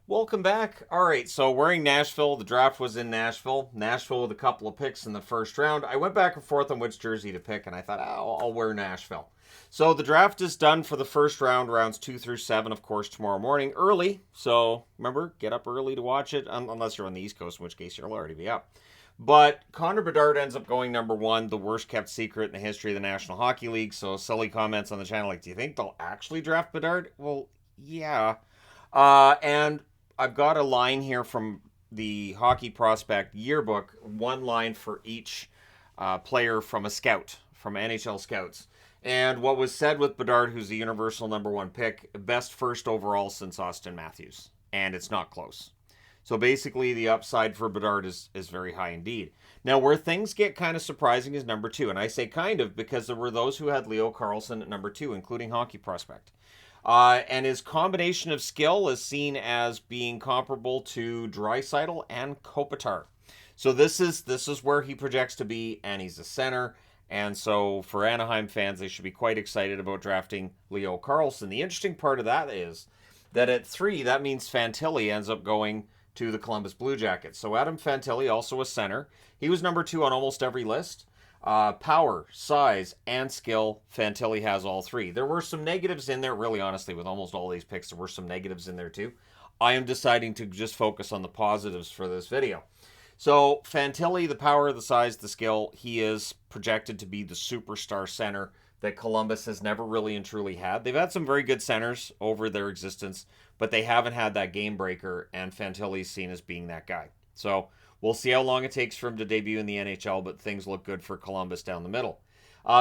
Welcome back. All right, so we're in Nashville. The draft was in Nashville. Nashville with a couple of picks in the first round. I went back and forth on which jersey to pick, and I thought, oh, I'll wear Nashville. So the draft is done for the first round, rounds 2 through 7, of course, tomorrow morning, early. So remember, get up early to watch it, unless you're on the East Coast, in which case you'll already be up. But Connor Bedard ends up going number one, the worst kept secret in the history of the National Hockey League. So Sully comments on the channel like, do you think they'll actually draft Bedard? Well, yeah. And I've got a line here from the Hockey Prospect Yearbook, one line for each player from a scout, from NHL scouts. And what was said with Bedard, who's the universal number one pick, best first overall since Austin Matthews. And it's not close. So basically, the upside for Bedard is very high indeed. Now, where things get kind of surprising is number two. And I say kind of because there were those who had Leo Carlsson at number two, including Hockey Prospect. And his combination of skill is seen as being comparable to Draisaitl and Kopitar. So this is where he projects to be, and he's a center. And so for Anaheim fans, they should be quite excited about drafting Leo Carlsson. The interesting part of that is that at 3, that means Fantilli ends up going to the Columbus Blue Jackets. So Adam Fantilli, also a center. He was number 2 on almost every list. Power, size, and skill, Fantilli has all 3. There were some negatives in there, really honestly, with almost all these picks, there were some negatives in there too. I am deciding to just focus on the positives for this video. So Fantilli, the power, the size, the skill, he is projected to be the superstar center that Columbus has never really and truly had. They've had some very good centers over their existence, but they haven't had that game breaker, and Fantilli is seen as being that guy. So we'll see how long it takes for him to debut in the NHL, but things look good for Columbus down the middle.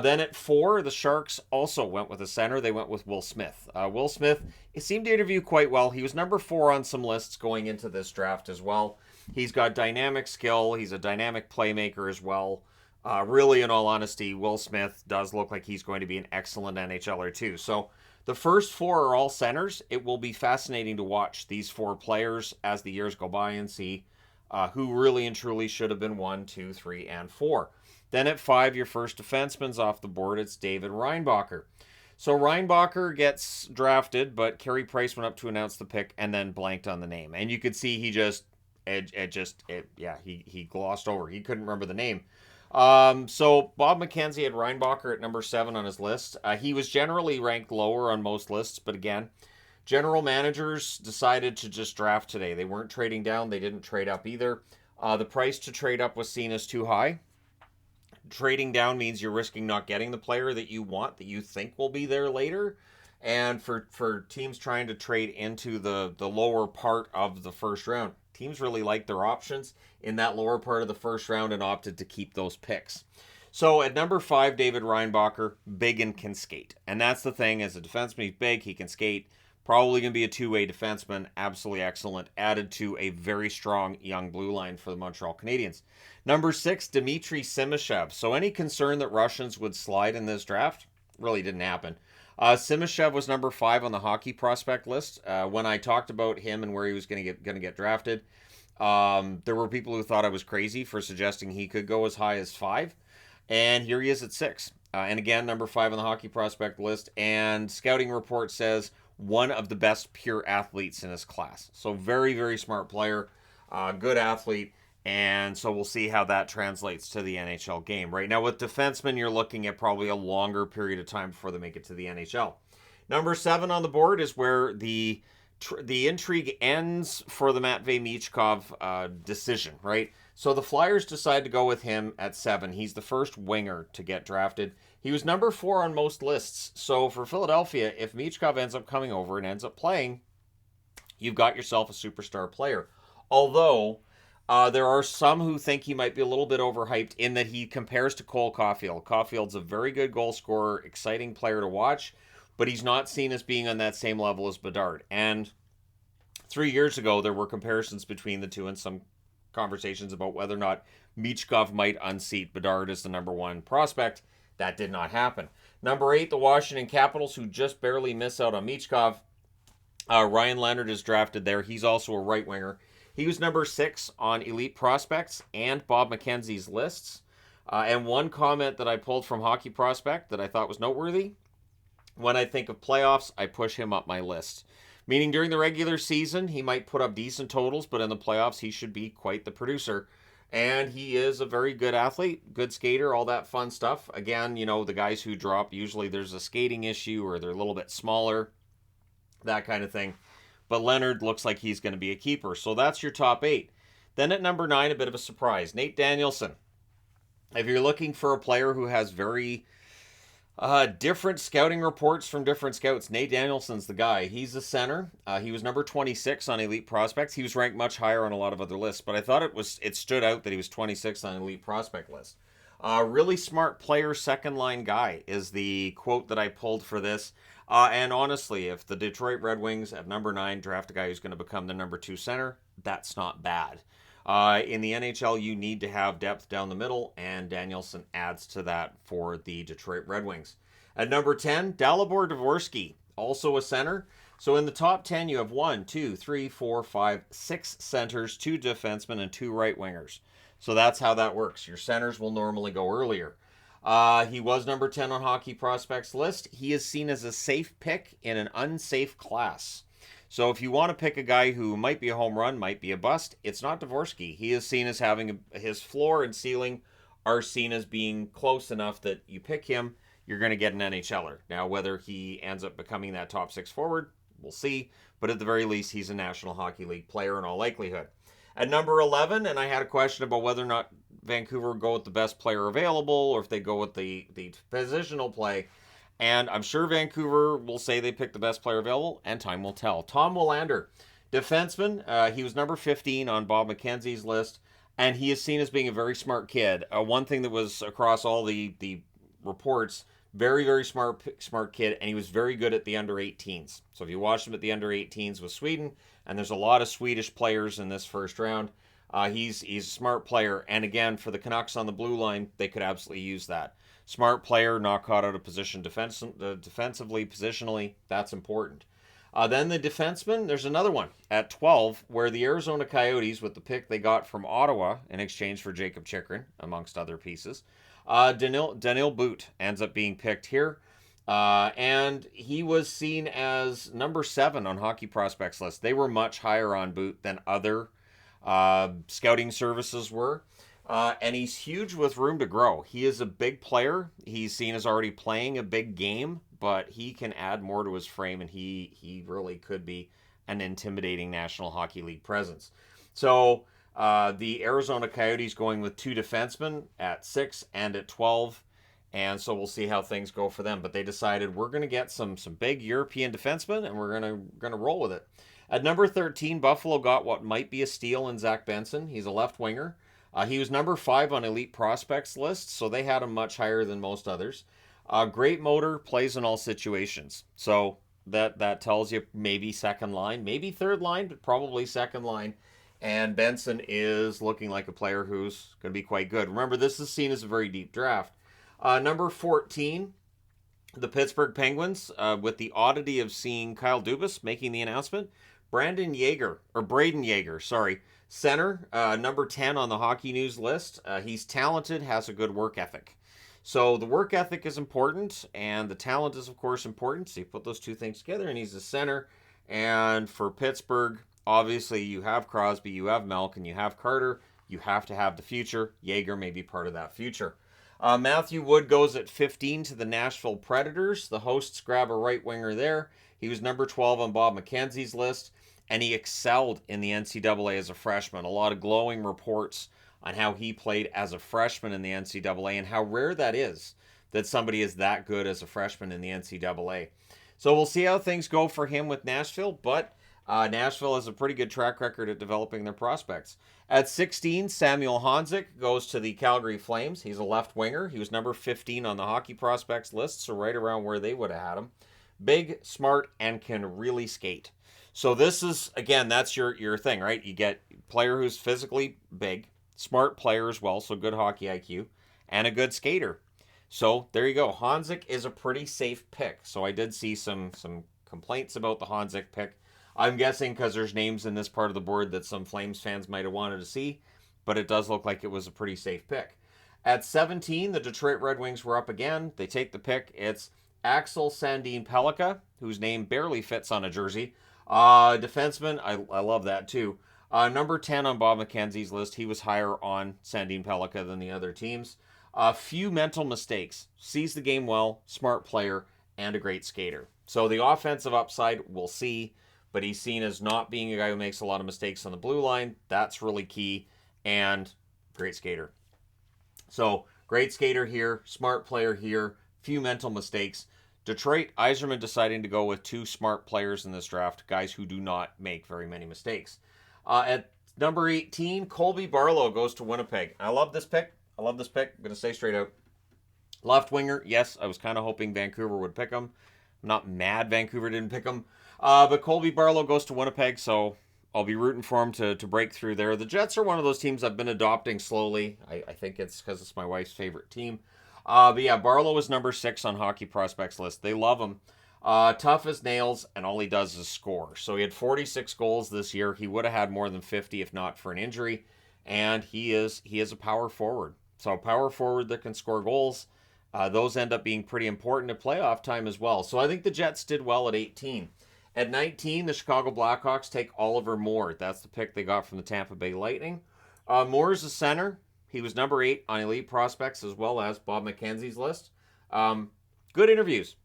Then at 4, the Sharks also went with a center. They went with Will Smith. Will Smith seemed to interview quite well. He was number 4 on some lists going into this draft as well. He's got dynamic skill. He's a dynamic playmaker as well. Really, in all honesty, Will Smith does look like he's going to be an excellent NHLer too. So the first 4 are all centers. It will be fascinating to watch these 4 players as the years go by and see who really and truly should have been 1, 2, 3, and 4. Then at 5, your first defenseman's off the board. It's David Reinbacher. So Reinbacher gets drafted, but Carey Price went up to announce the pick and then blanked on the name. And you could see he he glossed over. He couldn't remember the name. So Bob McKenzie had Reinbacher at number 7 on his list. He was generally ranked lower on most lists, but again, general managers decided to just draft today. They weren't trading down. They didn't trade up either. The price to trade up was seen as too high. Trading down means you're risking not getting the player that you want, that you think will be there later. And for teams trying to trade into the lower part of the first round, teams really liked their options in that lower part of the first round and opted to keep those picks. So at number 5, David Reinbacher, big and can skate. And that's the thing, as a defenseman, he's big, he can skate. Probably going to be a two-way defenseman, absolutely excellent, added to a very strong young blue line for the Montreal Canadiens. Number 6, Dmitry Simashev. So any concern that Russians would slide in this draft really didn't happen. Simashev was number 5 on the hockey prospect list. When I talked about him and where he was going to get drafted, there were people who thought I was crazy for suggesting he could go as high as 5. And here he is at 6. And again, number 5 on the hockey prospect list. And scouting report says one of the best pure athletes in his class. So very, very smart player, good athlete. And so we'll see how that translates to the NHL game. Right now with defensemen, you're looking at probably a longer period of time before they make it to the NHL. Number 7 on the board is where the intrigue ends for the Matvei Michkov decision, right? So the Flyers decide to go with him at 7. He's the first winger to get drafted. He was number 4 on most lists. So for Philadelphia, if Michkov ends up coming over and ends up playing, you've got yourself a superstar player. Although there are some who think he might be a little bit overhyped in that he compares to Cole Caulfield. Caulfield's a very good goal scorer, exciting player to watch, but he's not seen as being on that same level as Bedard. And 3 years ago, there were comparisons between the two and some conversations about whether or not Michkov might unseat Bedard as the number 1 prospect. That did not happen. Number 8, the Washington Capitals, who just barely miss out on Michkov. Ryan Leonard is drafted there. He's also a right winger. He was number 6 on Elite Prospects and Bob McKenzie's lists. And one comment that I pulled from Hockey Prospect that I thought was noteworthy: when I think of playoffs, I push him up my list. Meaning during the regular season, he might put up decent totals, but in the playoffs, he should be quite the producer. And he is a very good athlete, good skater, all that fun stuff. Again, the guys who drop, usually there's a skating issue or they're a little bit smaller, that kind of thing. But Leonard looks like he's going to be a keeper. So that's your top 8. Then at number 9, a bit of a surprise, Nate Danielson. If you're looking for a player who has very different scouting reports from different scouts, Nate Danielson's the guy. He's a center. He was number 26 on Elite Prospects. He was ranked much higher on a lot of other lists, but I thought it stood out that he was 26 on Elite Prospect list. Really smart player, second line guy is the quote that I pulled for this. And honestly, if the Detroit Red Wings at number 9 draft a guy who's going to become the number 2 center, that's not bad. In the NHL, you need to have depth down the middle, and Danielson adds to that for the Detroit Red Wings. At number 10, Dalibor Dvorsky, also a center. So in the top 10, you have 1, 2, 3, 4, 5, 6 centers, 2 defensemen, and 2 right wingers. So that's how that works. Your centers will normally go earlier. He was number 10 on Hockey Prospects list. He is seen as a safe pick in an unsafe class. So if you want to pick a guy who might be a home run, might be a bust, it's not Dvorsky. He is seen as having his floor and ceiling are seen as being close enough that you pick him, you're going to get an NHLer. Now, whether he ends up becoming that top 6 forward, we'll see. But at the very least, he's a National Hockey League player in all likelihood. At number 11, and I had a question about whether or not Vancouver would go with the best player available or if they go with the positional play. And I'm sure Vancouver will say they picked the best player available, and time will tell. Tom Willander, defenseman. He was number 15 on Bob McKenzie's list, and he is seen as being a very smart kid. One thing that was across all the reports, very, very smart kid, and he was very good at the under-18s. So if you watched him at the under-18s with Sweden, and there's a lot of Swedish players in this first round, he's a smart player. And again, for the Canucks on the blue line, they could absolutely use that. Smart player, not caught out of position defensively, positionally, that's important. Then the defenseman, there's another one at 12, where the Arizona Coyotes, with the pick they got from Ottawa in exchange for Jacob Chychrun, amongst other pieces, Daniil Boot ends up being picked here. And he was seen as number 7 on Hockey Prospects list. They were much higher on Boot than other scouting services were. And he's huge with room to grow. He is a big player. He's seen as already playing a big game, but he can add more to his frame, and he really could be an intimidating National Hockey League presence. So the Arizona Coyotes going with 2 defensemen at 6 and at 12, and so we'll see how things go for them. But they decided we're going to get some big European defensemen, and we're going to roll with it. At number 13, Buffalo got what might be a steal in Zach Benson. He's a left winger. He was number 5 on Elite Prospects list, so they had him much higher than most others. Great motor, plays in all situations. So that tells you maybe second line, maybe third line, but probably second line. And Benson is looking like a player who's going to be quite good. Remember, this is seen as a very deep draft. Number 14, the Pittsburgh Penguins, with the oddity of seeing Kyle Dubas making the announcement. Braden Yeager, sorry. Center, number 10 on the Hockey News list. He's talented, has a good work ethic. So the work ethic is important, and the talent is, of course, important. So you put those two things together, and he's a center. And for Pittsburgh, obviously, you have Crosby, you have Malkin, you have Carter. You have to have the future. Yeager may be part of that future. Matthew Wood goes at 15 to the Nashville Predators. The hosts grab a right winger there. He was number 12 on Bob McKenzie's list, and he excelled in the NCAA as a freshman. A lot of glowing reports on how he played as a freshman in the NCAA and how rare that is that somebody is that good as a freshman in the NCAA. So we'll see how things go for him with Nashville, but Nashville has a pretty good track record at developing their prospects. At 16, Samuel Honzik goes to the Calgary Flames. He's a left winger. He was number 15 on the Hockey Prospects list, so right around where they would have had him. Big, smart, and can really skate. So this is, again, that's your thing, right? You get a player who's physically big, smart player as well, so good hockey IQ, and a good skater. So there you go. Honzik is a pretty safe pick. So I did see some complaints about the Honzik pick. I'm guessing because there's names in this part of the board that some Flames fans might have wanted to see, but it does look like it was a pretty safe pick. At 17, the Detroit Red Wings were up again. They take the pick. It's Axel Sandin Pellikka, whose name barely fits on a jersey. Defenseman, I love that too. Number 10 on Bob McKenzie's list. He was higher on Sandin Pellikka than the other teams. Few mental mistakes. Sees the game well, smart player, and a great skater. So the offensive upside, we'll see. But he's seen as not being a guy who makes a lot of mistakes on the blue line. That's really key. And great skater. So great skater here, smart player here, few mental mistakes. Detroit, Yzerman deciding to go with two smart players in this draft, guys who do not make very many mistakes. At number 18, Colby Barlow goes to Winnipeg. I love this pick. I'm going to say straight out. Left winger, yes, I was kind of hoping Vancouver would pick him. I'm not mad Vancouver didn't pick him. But Colby Barlow goes to Winnipeg, so I'll be rooting for him to break through there. The Jets are one of those teams I've been adopting slowly. I think it's because it's my wife's favorite team. But yeah, Barlow is number 6 on Hockey Prospects list. They love him. Tough as nails, and all he does is score. So he had 46 goals this year. He would have had more than 50 if not for an injury. And he is a power forward. So power forward that can score goals. Those end up being pretty important at playoff time as well. So I think the Jets did well at 18. At 19, the Chicago Blackhawks take Oliver Moore. That's the pick they got from the Tampa Bay Lightning. Moore is a center. He was number 8 on Elite Prospects as well as Bob McKenzie's list. Good interviews.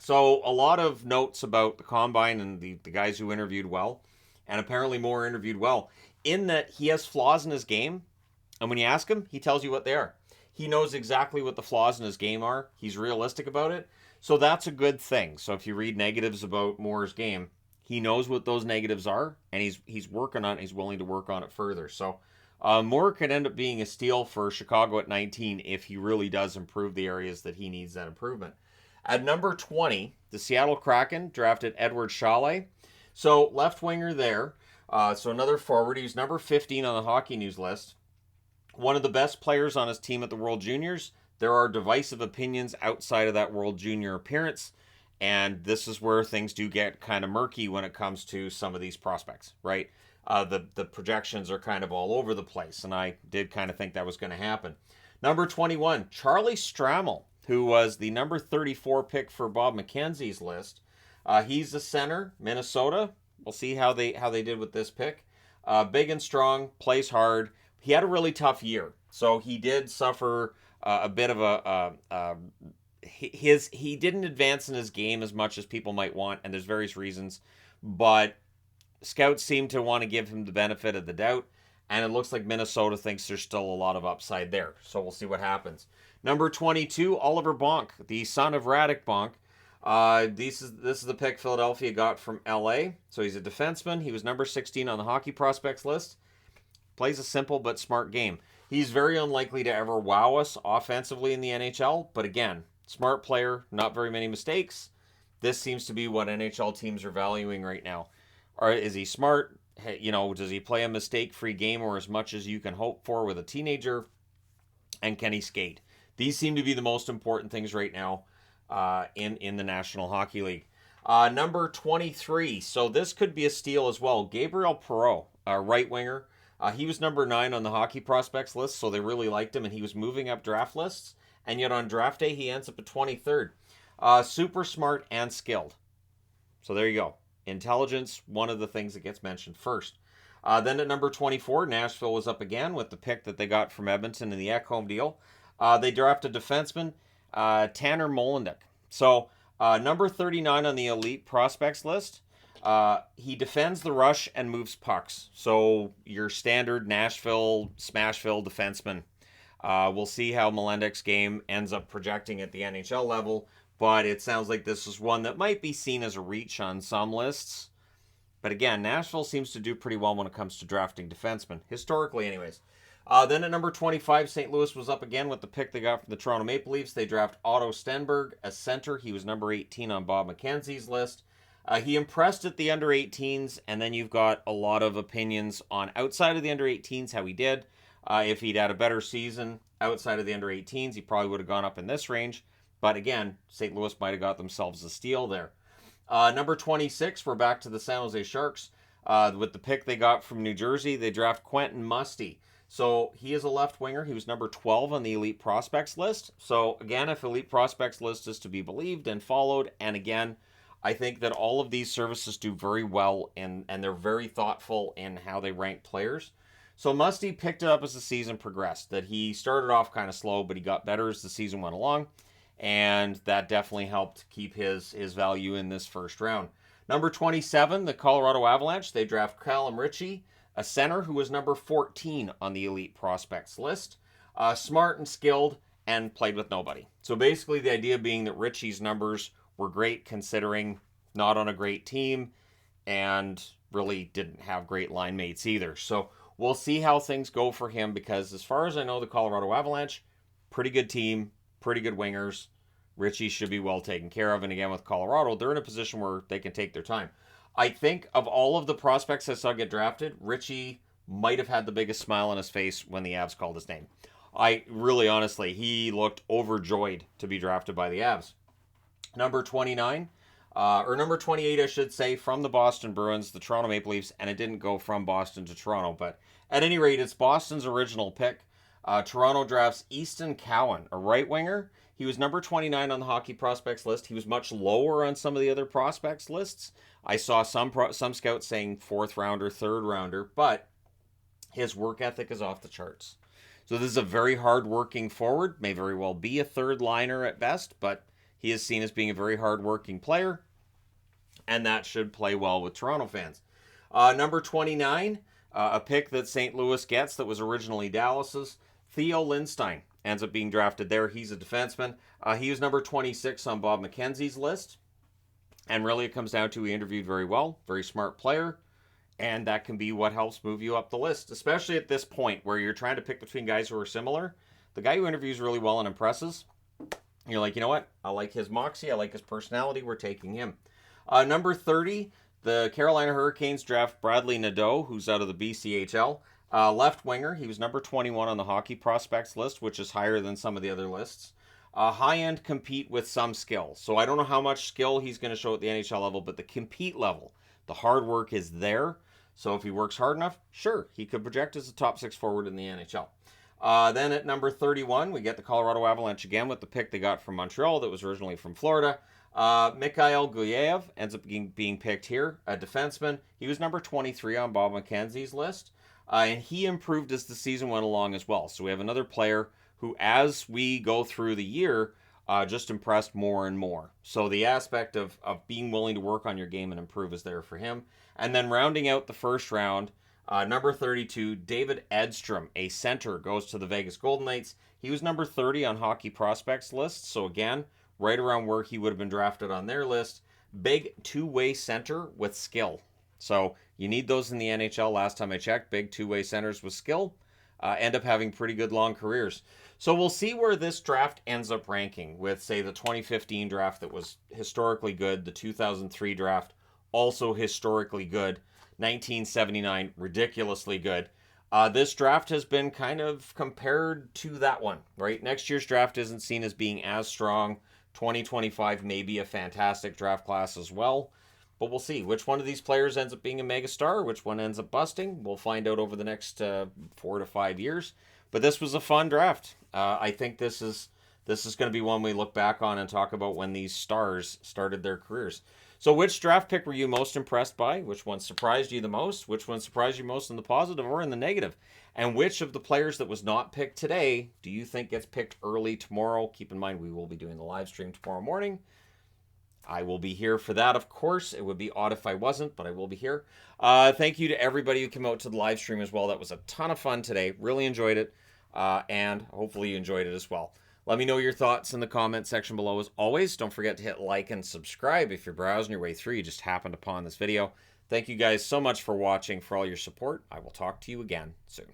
So a lot of notes about the Combine and the guys who interviewed well. And apparently Moore interviewed well. In that he has flaws in his game. And when you ask him, he tells you what they are. He knows exactly what the flaws in his game are. He's realistic about it. So that's a good thing. So if you read negatives about Moore's game, he knows what those negatives are, and he's working on it. He's willing to work on it further. So Moore could end up being a steal for Chicago at 19 if he really does improve the areas that he needs that improvement. At number 20, the Seattle Kraken drafted Edward Chalet. So left winger there. So another forward. He's number 15 on the Hockey News list. One of the best players on his team at the World Juniors. There are divisive opinions outside of that World Junior appearance, and this is where things do get kind of murky when it comes to some of these prospects, right? The projections are kind of all over the place, and I did kind of think that was going to happen. Number 21, Charlie Stramel, who was the number 34 pick for Bob McKenzie's list. He's a center, Minnesota. We'll see how they did with this pick. Big and strong, plays hard. He had a really tough year, so he did suffer a bit of he didn't advance in his game as much as people might want, and there's various reasons, but scouts seem to want to give him the benefit of the doubt, and it looks like Minnesota thinks there's still a lot of upside there, so we'll see what happens. Number 22, Oliver Bonk, the son of Radek Bonk. This is the pick Philadelphia got from LA, so he's a defenseman. He was number 16 on the Hockey Prospects list. Plays a simple but smart game. He's very unlikely to ever wow us offensively in the NHL, but again, smart player, not very many mistakes. This seems to be what NHL teams are valuing right now. Or is he smart? You know, does he play a mistake-free game or as much as you can hope for with a teenager? And can he skate? These seem to be the most important things right now in the National Hockey League. Number 23. So this could be a steal as well. Gabriel Perreault, right winger. He was number 9 on the Hockey Prospects list, so they really liked him, and he was moving up draft lists. And yet on draft day, he ends up at 23rd. Super smart and skilled. So there you go. Intelligence, one of the things that gets mentioned first. Then at number 24, Nashville was up again with the pick that they got from Edmonton in the Ekholm deal. They drafted defenseman Tanner Molendyk. So number 39 on the Elite Prospects list. He defends the rush and moves pucks. So your standard Nashville, Smashville defenseman. We'll see how Molendyk's game ends up projecting at the NHL level, but it sounds like this is one that might be seen as a reach on some lists. But again, Nashville seems to do pretty well when it comes to drafting defensemen, historically anyways. Then at number 25, St. Louis was up again with the pick they got from the Toronto Maple Leafs. They draft Otto Stenberg, a center. He was number 18 on Bob McKenzie's list. He impressed at the under-18s, and then you've got a lot of opinions on outside of the under-18s, how he did. If he'd had a better season outside of the under-18s, he probably would have gone up in this range. But again, St. Louis might have got themselves a steal there. Number 26, we're back to the San Jose Sharks. With the pick they got from New Jersey, they draft Quentin Musty. So he is a left winger. He was number 12 on the Elite Prospects list. So again, if Elite Prospects list is to be believed and followed, and again, I think that all of these services do very well, and they're very thoughtful in how they rank players. So Musty picked it up as the season progressed, that he started off kind of slow, but he got better as the season went along, and that definitely helped keep his value in this first round. Number 27, the Colorado Avalanche, they draft Callum Ritchie, a center who was number 14 on the elite prospects list. Smart and skilled, and played with nobody. So basically the idea being that Ritchie's numbers were great considering not on a great team and really didn't have great line mates either. So we'll see how things go for him, because as far as I know, the Colorado Avalanche, pretty good team, pretty good wingers. Ritchie should be well taken care of. And again, with Colorado, they're in a position where they can take their time. I think of all of the prospects I saw get drafted, Ritchie might have had the biggest smile on his face when the Avs called his name. I really, honestly, he looked overjoyed to be drafted by the Avs. Number 29, or number 28, I should say, from the Boston Bruins, the Toronto Maple Leafs, and it didn't go from Boston to Toronto, but at any rate, it's Boston's original pick. Toronto drafts Easton Cowan, a right winger. He was number 29 on the hockey prospects list. He was much lower on some of the other prospects lists. I saw some scouts saying 4th rounder, 3rd rounder, but his work ethic is off the charts. So this is a very hard-working forward, may very well be a 3rd liner at best, but he is seen as being a very hard-working player, and that should play well with Toronto fans. Number 29, a pick that St. Louis gets that was originally Dallas's, Theo Lindstein ends up being drafted there. He's a defenseman. He was number 26 on Bob McKenzie's list, and really it comes down to he interviewed very well, very smart player, and that can be what helps move you up the list, especially at this point where you're trying to pick between guys who are similar. The guy who interviews really well and impresses, you're like, you know what? I like his moxie. I like his personality. We're taking him. Number 30, the Carolina Hurricanes draft Bradley Nadeau, who's out of the BCHL. Left winger. He was number 21 on the hockey prospects list, which is higher than some of the other lists. High-end compete with some skill. So I don't know how much skill he's going to show at the NHL level, but the compete level, the hard work is there. So if he works hard enough, sure, he could project as a top 6 forward in the NHL. Then at number 31, we get the Colorado Avalanche again with the pick they got from Montreal that was originally from Florida. Mikhail Guyayev ends up being picked here, a defenseman. He was number 23 on Bob McKenzie's list, and he improved as the season went along as well. So we have another player who, as we go through the year, just impressed more and more. So the aspect of being willing to work on your game and improve is there for him. And then rounding out the first round, number 32, David Edstrom, a center, goes to the Vegas Golden Knights. He was number 30 on Hockey Prospects list. So again, right around where he would have been drafted on their list. Big two-way center with skill. So you need those in the NHL. Last time I checked, big two-way centers with skill end up having pretty good long careers. So we'll see where this draft ends up ranking with, say, the 2015 draft that was historically good, the 2003 draft also historically good, 1979 ridiculously good. This draft has been kind of compared to that one, right? Next year's draft isn't seen as being as strong. 2025 may be a fantastic draft class as well. But we'll see which one of these players ends up being a megastar, which one ends up busting. We'll find out over the next 4 to 5 years. But this was a fun draft. I think this is going to be one we look back on and talk about when these stars started their careers. So which draft pick were you most impressed by? Which one surprised you the most? Which one surprised you most in the positive or in the negative? And which of the players that was not picked today do you think gets picked early tomorrow? Keep in mind, we will be doing the live stream tomorrow morning. I will be here for that, of course. It would be odd if I wasn't, but I will be here. Thank you to everybody who came out to the live stream as well. That was a ton of fun today. Really enjoyed it, and hopefully you enjoyed it as well. Let me know your thoughts in the comment section below. As always, don't forget to hit like and subscribe if you're browsing your way through. You just happened upon this video. Thank you guys so much for watching, for all your support. I will talk to you again soon.